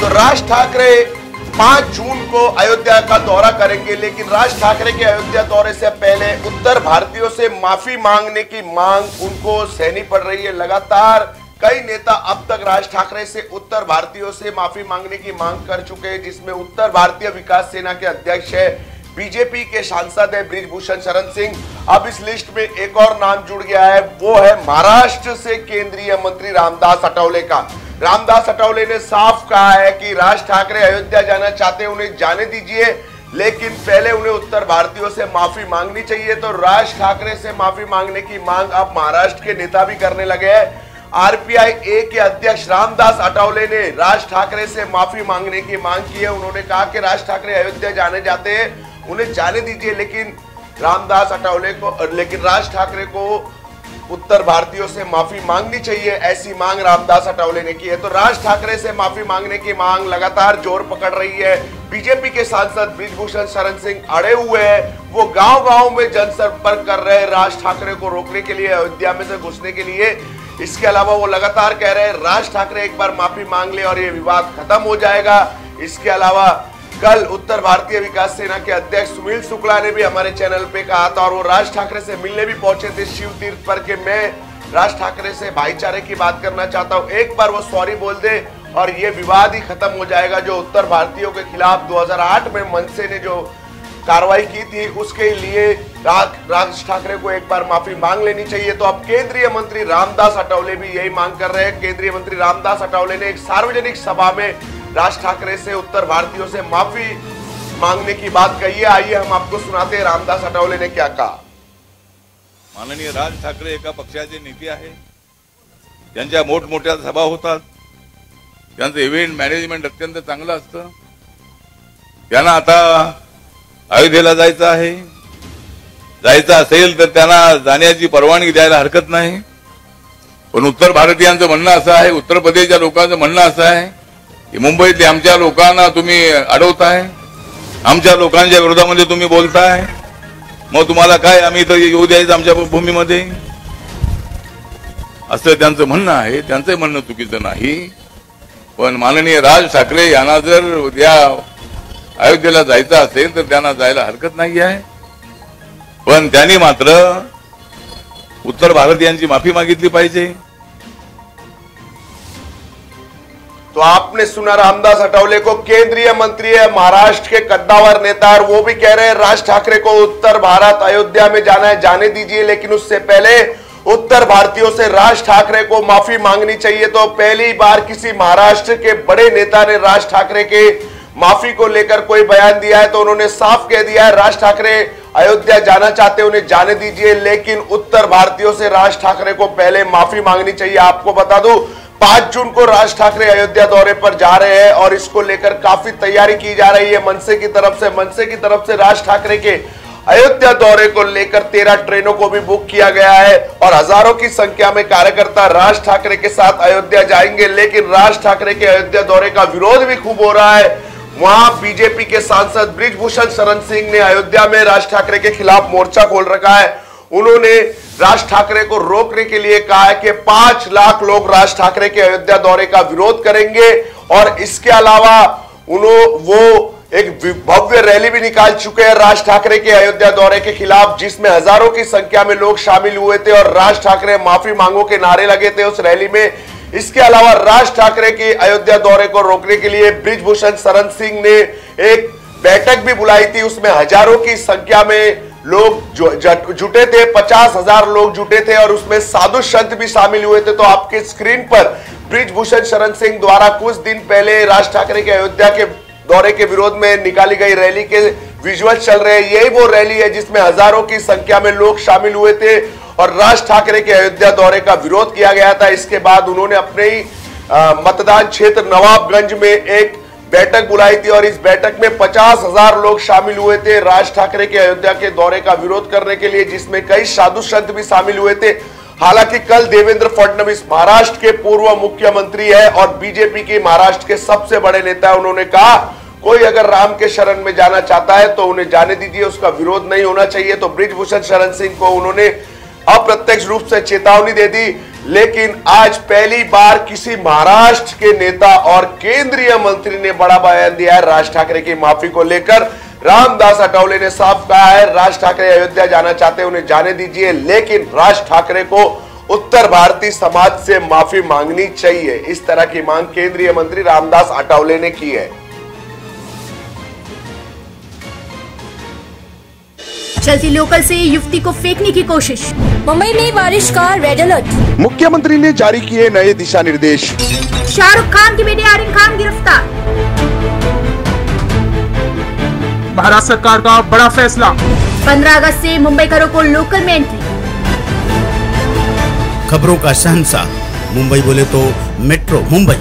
तो राज ठाकरे 5 जून को अयोध्या का दौरा करेंगे, लेकिन राज ठाकरे के अयोध्या दौरे से पहले उत्तर भारतीयों से माफी मांगने की मांग उनको सहनी पड़ रही है। लगातार कई नेता अब तक राज ठाकरे से उत्तर भारतीयों से माफी मांगने की मांग कर चुके हैं, जिसमें उत्तर भारतीय विकास सेना के अध्यक्ष है, बीजेपी के सांसद है बृजभूषण शरण सिंह। अब इस लिस्ट में एक और नाम जुड़ गया है, वो है महाराष्ट्र से केंद्रीय मंत्री रामदास अठावले का। रामदास अठावले ने साफ कहा है कि राज ठाकरे अयोध्या जाना चाहते हैं, उन्हें जाने दीजिए, लेकिन पहले उन्हें उत्तर भारतीयों से माफी मांगनी चाहिए। तो राज ठाकरे से माफी मांगने की मांग अब महाराष्ट्र के नेता भी करने लगे हैं। आरपीआई ए के अध्यक्ष रामदास अठावले ने राज ठाकरे से माफी मांगने की मांग की है। उन्होंने कहा कि राज ठाकरे अयोध्या जाने जाते हैं, उन्हें जाने दीजिए, लेकिन राज ठाकरे को उत्तर भारतीयों से माफी मांगनी चाहिए, ऐसी मांग रामदास अठावले ने की है। तो राज ठाकरे से माफी मांगने की मांग लगातार जोर पकड़ रही है। बीजेपी के सांसद बृजभूषण शरण सिंह अड़े हुए हैं, वो गांव-गांव में जनसंपर्क कर रहे हैं राज ठाकरे को रोकने के लिए, अयोध्या में से घुसने के लिए। इसके अलावा वो लगातार कह रहे हैं राज ठाकरे एक बार माफी मांग ले और ये विवाद खत्म हो जाएगा। इसके अलावा कल उत्तर भारतीय विकास सेना के अध्यक्ष सुनील शुक्ला ने भी हमारे चैनल पे कहा था, और वो राज ठाकरे से मिलने भी पहुंचे थे शिव तीर्थ पर, कि मैं राज ठाकरे से भाईचारे की बात करना चाहता हूं, एक बार वो सॉरी बोल दे और ये विवाद ही खत्म हो जाएगा। जो उत्तर भारतीयों के खिलाफ 2008 में मनसे ने जो कार्रवाई की थी, उसके लिए राज ठाकरे को एक बार माफी मांग लेनी चाहिए। तो अब केंद्रीय मंत्री रामदास अठावले भी यही मांग कर रहे हैं। केंद्रीय मंत्री रामदास अठावले ने एक सार्वजनिक सभा में राज ठाकरे से उत्तर भारतीयों से माफी मांगने की बात कही है। आइए हम आपको सुनाते हैं रामदास अठावले ने क्या कहा। माननीय राज ठाकरे एका पक्षाचे नेते आहे, त्यांच्या मोठमोठ्या सभा होतात, त्यांचं इव्हेंट मॅनेजमेंट अत्यंत चांगलं असतं। त्यांना आता अयोध्येला जायचं आहे, जायचं असेल तर त्यांना जाण्याची परवानगी द्यायला हरकत नाही। पण उत्तर भारतीयांचं म्हणणं असं आहे, उत्तर प्रदेशच्या लोकांचं म्हणणं असं आहे की मुंबईतल्या आमच्या लोकांना तुम्ही अडवताय, आमच्या लोकांच्या विरोधामध्ये तुम्ही बोलताय, मग तुम्हाला काय आम्ही इथं येऊ द्यायचं आमच्या भूमीमध्ये, असं त्यांचं म्हणणं आहे। त्यांचं म्हणणं चुकीचं नाही, पण माननीय राज ठाकरे यांना जर उद्या अयोध्येला जायचं असेल तर त्यांना जायला हरकत नाही आहे, पण त्यांनी मात्र उत्तर भारतीयांची माफी मागितली पाहिजे। तो आपने सुना रामदास अठावले को, केंद्रीय मंत्री है, महाराष्ट्र के कद्दावर नेता, और वो भी कह रहे हैं राज ठाकरे को उत्तर भारत अयोध्या में जाना है, जाने दीजिए, लेकिन उससे पहले उत्तर भारतीयों से राज ठाकरे को माफी मांगनी चाहिए। तो पहली बार किसी महाराष्ट्र के बड़े नेता ने राज ठाकरे के माफी को लेकर कोई बयान दिया है, तो उन्होंने साफ कह दिया है राज ठाकरे अयोध्या जाना चाहते हैं, उन्हें जाने दीजिए, लेकिन उत्तर भारतीयों से राज ठाकरे को पहले माफी मांगनी चाहिए। आपको बता दूं 5 जून को राज ठाकरे अयोध्या दौरे पर जा रहे हैं और इसको लेकर काफी तैयारी की जा रही है मनसे की तरफ से राज ठाकरे के अयोध्या दौरे को लेकर 13 ट्रेनों को भी बुक किया गया है और हजारों की संख्या में कार्यकर्ता राज ठाकरे के साथ अयोध्या जाएंगे। लेकिन राज ठाकरे के अयोध्या दौरे का विरोध भी खूब हो रहा है। वहां बीजेपी के सांसद बृजभूषण शरण सिंह ने अयोध्या में राज ठाकरे के खिलाफ मोर्चा खोल रखा है। उन्होंने राज ठाकरे को रोकने के लिए कहा है कि 5 लाख लोग राज ठाकरे के अयोध्या दौरे का विरोध करेंगे, और इसके अलावा वो एक भव्य रैली भी निकाल चुके हैं राज ठाकरे के अयोध्या दौरे के खिलाफ, जिसमें हजारों की संख्या में लोग शामिल हुए थे और राज ठाकरे माफी मांगो के नारे लगे थे उस रैली में। इसके अलावा राज ठाकरे के अयोध्या दौरे को रोकने के लिए बृजभूषण शरण सिंह ने एक बैठक भी बुलाई थी, उसमें हजारों की संख्या में लोग जुटे थे, 50,000 लोग जुटे थे और उसमें साधु संत भी शामिल हुए थे। तो आपके स्क्रीन पर बृजभूषण शरण सिंह द्वारा कुछ दिन पहले राज ठाकरे के अयोध्या के दौरे के विरोध में निकाली गई रैली के विजुअल चल रहे हैं। यही वो रैली है जिसमें हजारों की संख्या में लोग शामिल हुए थे और राज ठाकरे के अयोध्या दौरे का विरोध किया गया था। इसके बाद उन्होंने अपने ही मतदान क्षेत्र नवाबगंज में एक बैठक बुलाई थी और इस बैठक में 50,000 लोग शामिल हुए थे राज ठाकरे के अयोध्या के दौरे का विरोध करने के लिए, जिसमें कई साधु संत भी शामिल हुए थे। हालांकि कल देवेंद्र फडणवीस महाराष्ट्र के पूर्व मुख्यमंत्री है और बीजेपी के महाराष्ट्र के सबसे बड़े नेता है, उन्होंने कहा कोई अगर राम के शरण में जाना चाहता है तो उन्हें जाने दीजिए, उसका विरोध नहीं होना चाहिए। तो बृजभूषण शरण सिंह को उन्होंने अप्रत्यक्ष रूप से चेतावनी दे दी। लेकिन आज पहली बार किसी महाराष्ट्र के नेता और केंद्रीय मंत्री ने बड़ा बयान दिया है राज ठाकरे की माफी को लेकर। रामदास अठावले ने साफ कहा है राज ठाकरे अयोध्या जाना चाहते हैं, उन्हें जाने दीजिए, लेकिन राज ठाकरे को उत्तर भारतीय समाज से माफी मांगनी चाहिए। इस तरह की मांग केंद्रीय मंत्री रामदास अठावले ने की है। चलती लोकल से युवती को फेंकने की कोशिश, मुंबई में बारिश का रेड अलर्ट। मुख्यमंत्री ने जारी किए नए दिशा निर्देश। शाहरुख खान की बेटी आर्यन खान गिरफ्तार। महाराष्ट्र सरकार का बड़ा फैसला, 15 अगस्त से मुंबईकरों को लोकल में एंट्री। खबरों का शहंशाह मुंबई बोले तो मेट्रो मुंबई।